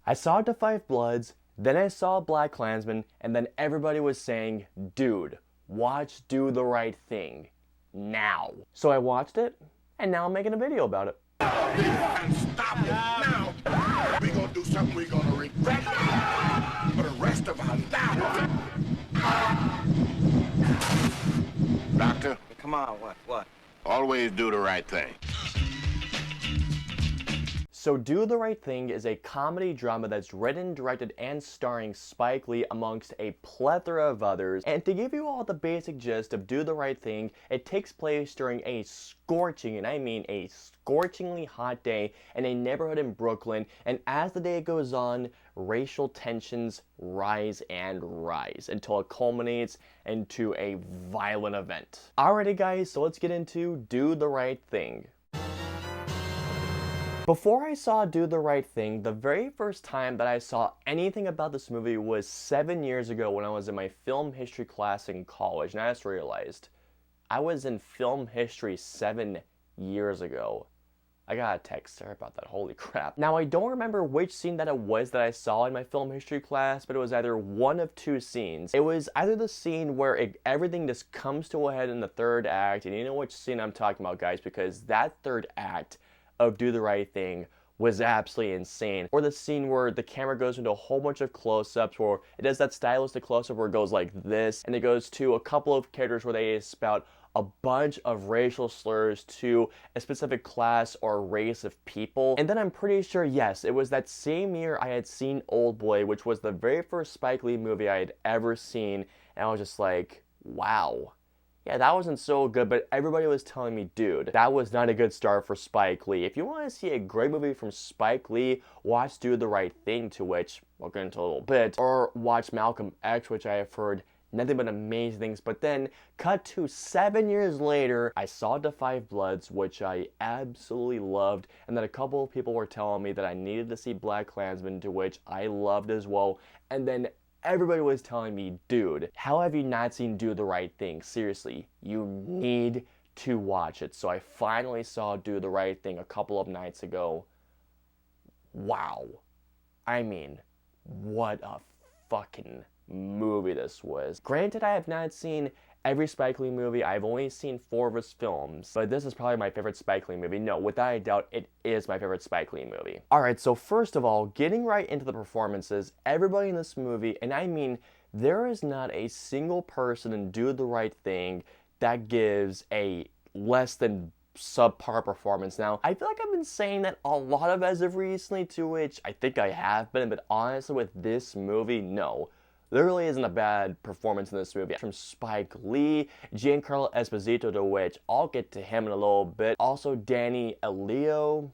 I saw Da Five Bloods, then I saw BlacKkKlansman, and then everybody was saying, dude, watch Do the Right Thing. Now. So I watched it, and now I'm making a video about it. And stop it now. We gonna do something we gonna regret for the rest of our lives. Doctor? Come on, what? Always do the right thing. So Do the Right Thing is a comedy drama that's written, directed, and starring Spike Lee amongst a plethora of others. And to give you all the basic gist of Do the Right Thing, it takes place during a scorching, and I mean a scorchingly hot day in a neighborhood in Brooklyn. And as the day goes on, racial tensions rise and rise until it culminates into a violent event. Alrighty guys, so let's get into Do the Right Thing. Before I saw Do the Right Thing, the very first time that I saw anything about this movie was 7 years ago when I was in my film history class in college, and I just realized I was in film history 7 years ago. I got a text her about that, holy crap. Now I don't remember which scene that it was that I saw in my film history class, but it was either one of two scenes. It was either the scene where everything just comes to a head in the third act, and you know which scene I'm talking about, guys, because that third act of Do the Right Thing was absolutely insane. Or the scene where the camera goes into a whole bunch of close-ups, where it does that stylistic close-up where it goes like this, and it goes to a couple of characters where they spout a bunch of racial slurs to a specific class or race of people. And then I'm pretty sure, yes, it was that same year I had seen Oldboy, which was the very first Spike Lee movie I had ever seen, and I was just like, wow. Yeah, that wasn't so good, but everybody was telling me, dude, that was not a good start for Spike Lee. If you want to see a great movie from Spike Lee, watch Do the Right Thing, to which we'll get into a little bit, or watch Malcolm X, which I have heard nothing but amazing things. But then, cut to 7 years later, I saw Da Five Bloods, which I absolutely loved, and then a couple of people were telling me that I needed to see BlacKkKlansman, to which I loved as well, and then everybody was telling me, dude, how have you not seen Do the Right Thing? Seriously, you need to watch it. So I finally saw Do the Right Thing a couple of nights ago. Wow. I mean, what a fucking movie this was. Granted, I have not seen every Spike Lee movie. I've only seen 4 of his films, but this is probably my favorite Spike Lee movie. No, without a doubt, it is my favorite Spike Lee movie. Alright, so first of all, getting right into the performances, everybody in this movie, and I mean, there is not a single person in Do the Right Thing that gives a less than subpar performance. Now, I feel like I've been saying that a lot of as of recently, to which I think I have been, but honestly with this movie, no. There really isn't a bad performance in this movie. From Spike Lee, Giancarlo Esposito, to which I'll get to him in a little bit. Also Danny Elio,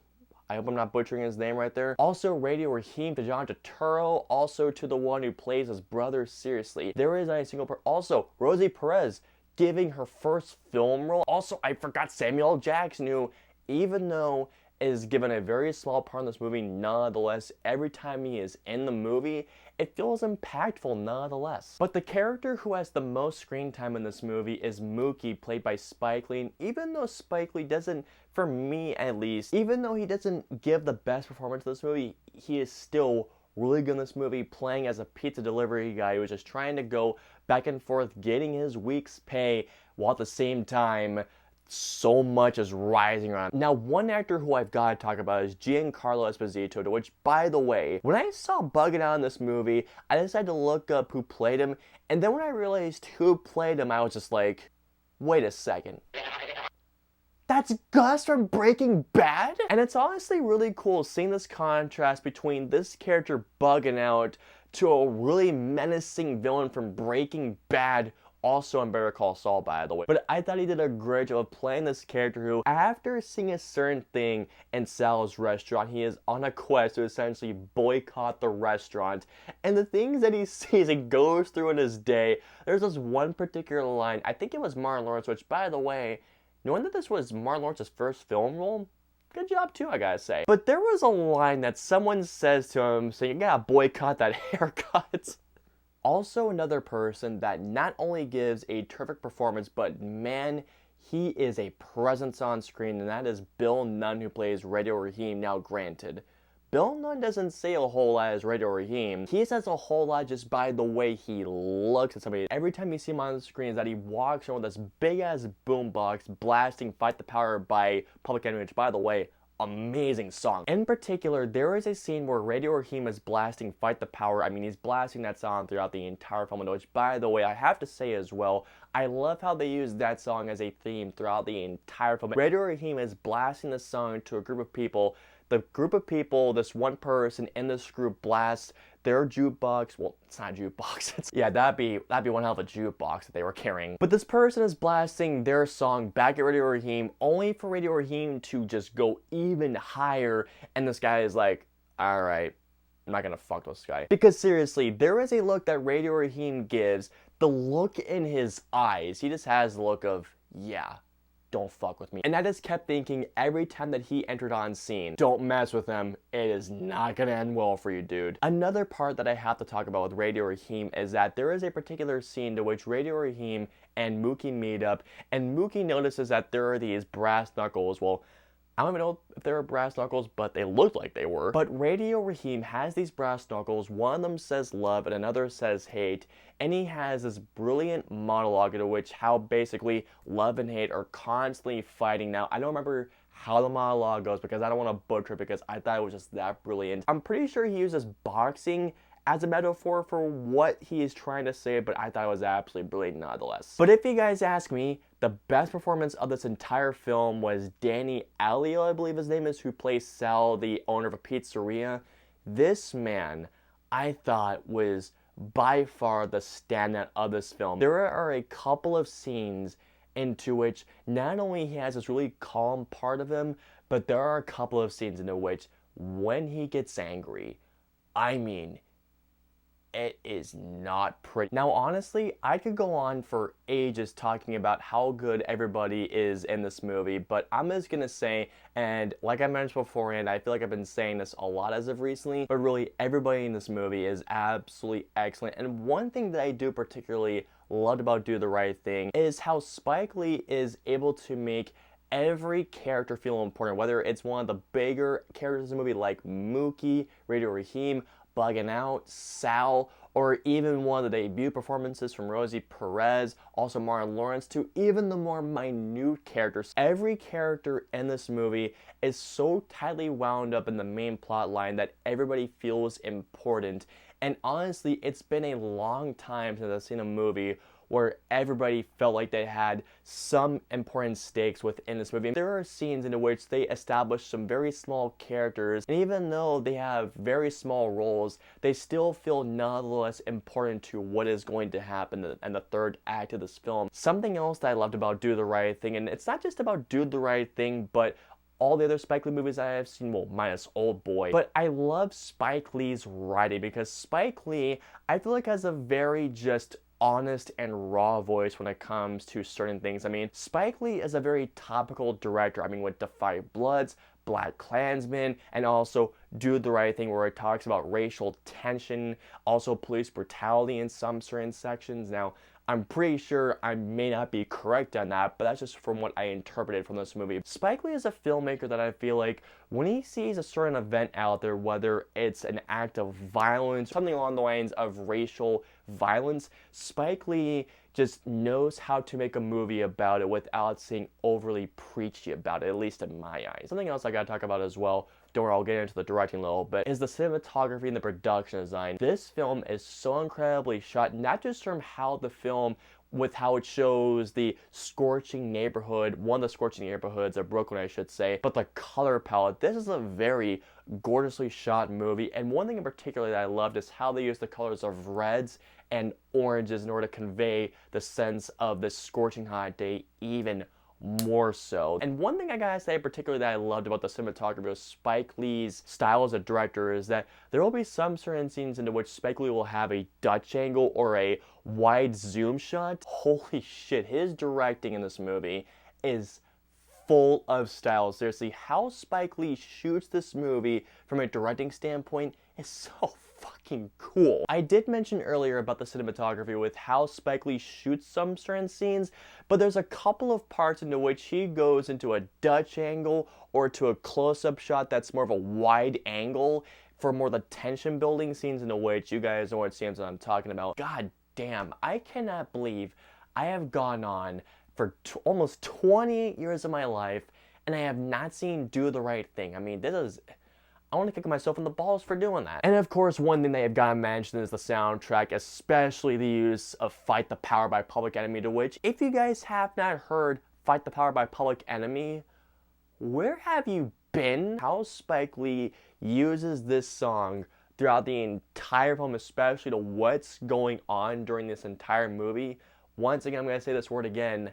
I hope I'm not butchering his name right there. Also Radio Raheem, to John Turturro, also to the one who plays his brother. Seriously, there is not a single also Rosie Perez giving her first film role. Also, I forgot Samuel L. Jackson, who, even though is given a very small part in this movie, nonetheless, every time he is in the movie, it feels impactful nonetheless. But the character who has the most screen time in this movie is Mookie, played by Spike Lee. And even though Spike Lee doesn't, for me at least, even though he doesn't give the best performance in this movie, he is still really good in this movie, playing as a pizza delivery guy who is just trying to go back and forth, getting his week's pay, while at the same time, so much is rising around. Now, one actor who I've got to talk about is Giancarlo Esposito, to which, by the way, when I saw Bugging Out in this movie, I decided to look up who played him, and then when I realized who played him, I was just like, wait a second. That's Gus from Breaking Bad? And it's honestly really cool seeing this contrast between this character bugging out to a really menacing villain from Breaking Bad, also on Better Call Saul, by the way. But I thought he did a great job of playing this character who, after seeing a certain thing in Sal's restaurant, he is on a quest to essentially boycott the restaurant. And the things that he sees and goes through in his day, there's this one particular line, I think it was Martin Lawrence, which, by the way, knowing that this was Martin Lawrence's first film role, good job too, I gotta say. But there was a line that someone says to him saying, you gotta boycott that haircut. Also another person that not only gives a terrific performance, but man, he is a presence on screen, and that is Bill Nunn, who plays Radio Raheem. Now granted, Bill Nunn doesn't say a whole lot as Radio Raheem. He says a whole lot just by the way he looks at somebody. Every time you see him on the screen is that he walks around with this big-ass boombox blasting Fight the Power by Public Enemy, which, by the way, amazing song. In particular, there is a scene where Radio Raheem is blasting Fight the Power. I mean, he's blasting that song throughout the entire film, which, by the way, I have to say as well, I love how they use that song as a theme throughout the entire film. Radio Raheem is blasting the song to a group of people. The group of people, this one person in this group blasts their jukebox. Well, it's not a jukebox. Yeah, that'd be one hell of a jukebox that they were carrying. But this person is blasting their song back at Radio Raheem, only for Radio Raheem to just go even higher. And this guy is like, all right, I'm not gonna fuck this guy. Because seriously, there is a look that Radio Raheem gives. The look in his eyes, he just has the look of, yeah, don't fuck with me. And I just kept thinking every time that he entered on scene, don't mess with him, it is not gonna end well for you, dude. Another part that I have to talk about with Radio Raheem is that there is a particular scene to which Radio Raheem and Mookie meet up, and Mookie notices that there are these brass knuckles. Well, I don't even know if they were brass knuckles, but they looked like they were. But Radio Raheem has these brass knuckles. One of them says love and another says hate. And he has this brilliant monologue in which how basically love and hate are constantly fighting. Now, I don't remember how the monologue goes because I don't want to butcher it because I thought it was just that brilliant. I'm pretty sure he uses boxing as a metaphor for what he is trying to say, but I thought it was absolutely brilliant nonetheless. But if you guys ask me, the best performance of this entire film was Danny Aiello, I believe his name is, who plays Sal, the owner of a pizzeria. This man, I thought, was by far the standout of this film. There are a couple of scenes into which not only he has this really calm part of him, but there are a couple of scenes into which when he gets angry, I mean, it is not pretty. Now, honestly, I could go on for ages talking about how good everybody is in this movie, but I'm just gonna say, and like I mentioned beforehand, I feel like I've been saying this a lot as of recently, but really everybody in this movie is absolutely excellent. And one thing that I do particularly love about Do the Right Thing is how Spike Lee is able to make every character feel important, whether it's one of the bigger characters in the movie like Mookie, Radio Raheem, Bugging Out, Sal, or even one of the debut performances from Rosie Perez, also Martin Lawrence, to even the more minute characters. Every character in this movie is so tightly wound up in the main plot line that everybody feels important. And honestly, it's been a long time since I've seen a movie where everybody felt like they had some important stakes within this movie. There are scenes in which they establish some very small characters, and even though they have very small roles, they still feel nonetheless important to what is going to happen in the third act of this film. Something else that I loved about Do the Right Thing, and it's not just about Do the Right Thing, but all the other Spike Lee movies I have seen, well, minus Old Boy. But I love Spike Lee's writing because Spike Lee, I feel like, has a very just honest and raw voice when it comes to certain things. I mean, Spike Lee is a very topical director. I mean, with Da 5 Bloods, Black Klansman, and also Do the Right Thing, where it talks about racial tension, also police brutality in some certain sections. Now, I'm pretty sure I may not be correct on that, but that's just from what I interpreted from this movie. Spike Lee is a filmmaker that I feel like when he sees a certain event out there, whether it's an act of violence, something along the lines of racial violence, Spike Lee just knows how to make a movie about it without being overly preachy about it, at least in my eyes. Something else I gotta talk about as well, don't worry, I'll get into the directing a little bit, is the cinematography and the production design. This film is so incredibly shot, not just from how the film, with how it shows the scorching neighborhood, one of the scorching neighborhoods of Brooklyn, I should say, but the color palette. This is a very gorgeously shot movie, and one thing in particular that I loved is how they use the colors of reds and oranges in order to convey the sense of this scorching hot day even more so. And one thing I gotta say particularly that I loved about the cinematography of Spike Lee's style as a director is that there will be some certain scenes into which Spike Lee will have a Dutch angle or a wide zoom shot. Holy shit, his directing in this movie is full of style. Seriously, how Spike Lee shoots this movie from a directing standpoint is so fucking fucking cool. I did mention earlier about the cinematography with how Spike Lee shoots some certain scenes, but there's a couple of parts into which he goes into a Dutch angle or to a close-up shot that's more of a wide angle for more the tension building scenes, in which you guys know what scenes I'm talking about. God damn, I cannot believe I have gone on for almost 28 years of my life and I have not seen Do the Right Thing. I mean, this is... I want to kick myself in the balls for doing that. And of course, one thing they have got to mention is the soundtrack, especially the use of Fight the Power by Public Enemy, to which, if you guys have not heard Fight the Power by Public Enemy, where have you been? How Spike Lee uses this song throughout the entire film, especially to what's going on during this entire movie. Once again, I'm going to say this word again,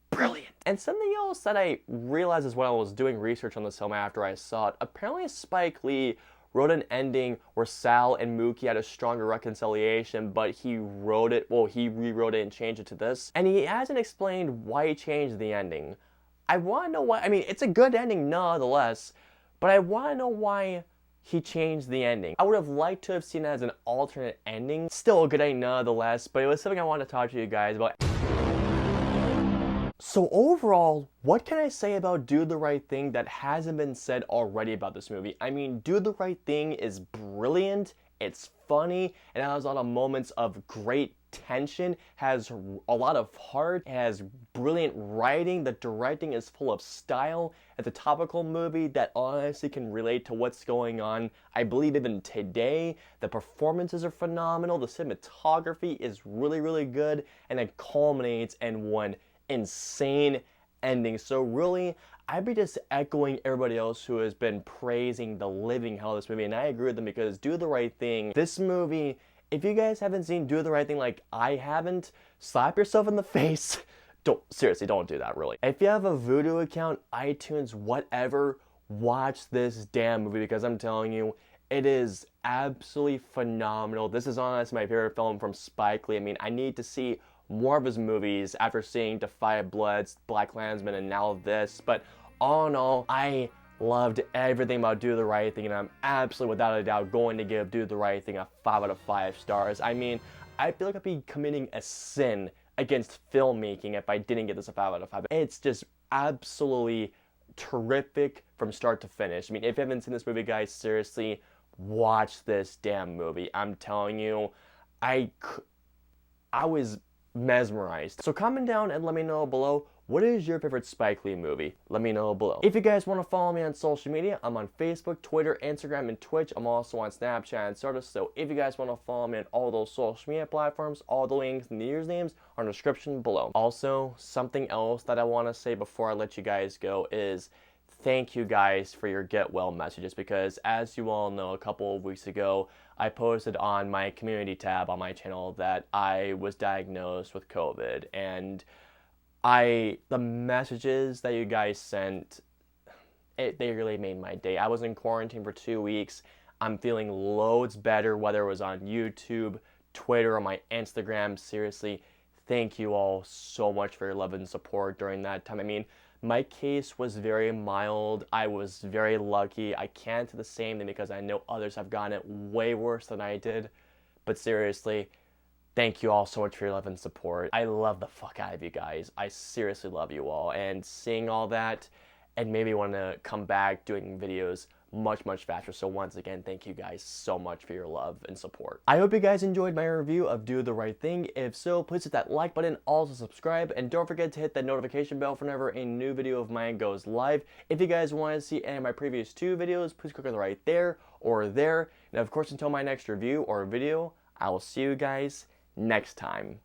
brilliant. And something else that I realized as well, I was doing research on this film after I saw it, apparently Spike Lee wrote an ending where Sal and Mookie had a stronger reconciliation, but he rewrote it and changed it to this. And he hasn't explained why he changed the ending. I want to know why. I mean, it's a good ending nonetheless, but I want to know why he changed the ending. I would have liked to have seen it as an alternate ending. Still a good ending nonetheless, but it was something I wanted to talk to you guys about. So overall, what can I say about Do the Right Thing that hasn't been said already about this movie? I mean, Do the Right Thing is brilliant, it's funny, it has a lot of moments of great tension, has a lot of heart, has brilliant writing, the directing is full of style. It's a topical movie that honestly can relate to what's going on. I believe even today, the performances are phenomenal, the cinematography is really, really good, and it culminates in one insane ending. So really, I'd be just echoing everybody else who has been praising the living hell of this movie, and I agree with them because Do the Right Thing, this movie, if you guys haven't seen Do the Right Thing like I haven't, slap yourself in the face. Seriously, don't do that, really. If you have a Vudu account, iTunes, whatever, watch this damn movie because I'm telling you, it is absolutely phenomenal. This is honestly my favorite film from Spike Lee. I mean, I need to see more of his movies after seeing Defy Bloods, Black Klansman, and now this. But all in all, I loved everything about Do the Right Thing, and I'm absolutely, without a doubt, going to give Do the Right Thing a 5 out of 5 stars. I mean, I feel like I'd be committing a sin against filmmaking if I didn't get this a 5 out of 5. It's just absolutely terrific from start to finish. I mean, if you haven't seen this movie, guys, seriously, watch this damn movie. I'm telling you, I was mesmerized. So comment down and let me know below, what is your favorite Spike Lee movie? Let me know below. If you guys want to follow me on social media, I'm on Facebook, Twitter, Instagram, and Twitch. I'm also on Snapchat and Stardust. So if you guys want to follow me on all those social media platforms, all the links and the usernames are in the description below. Also, something else that I want to say before I let you guys go is thank you guys for your get well messages, because as you all know, a couple of weeks ago, I posted on my community tab on my channel that I was diagnosed with COVID, and the messages that you guys sent, they really made my day. I was in quarantine for 2 weeks. I'm feeling loads better, whether it was on YouTube, Twitter, or my Instagram. Seriously, thank you all so much for your love and support during that time. I mean, my case was very mild. I was very lucky. I can't do the same thing because I know others have gotten it way worse than I did. But seriously, thank you all so much for your love and support. I love the fuck out of you guys. I seriously love you all. And seeing all that, and maybe want to come back doing videos much, much faster. So once again, thank you guys so much for your love and support. I hope you guys enjoyed my review of Do the Right Thing. If so, please hit that like button, also subscribe, and don't forget to hit that notification bell for whenever a new video of mine goes live. If you guys want to see any of my previous 2 videos, please click on the right there or there. And of course, until my next review or video, I will see you guys next time.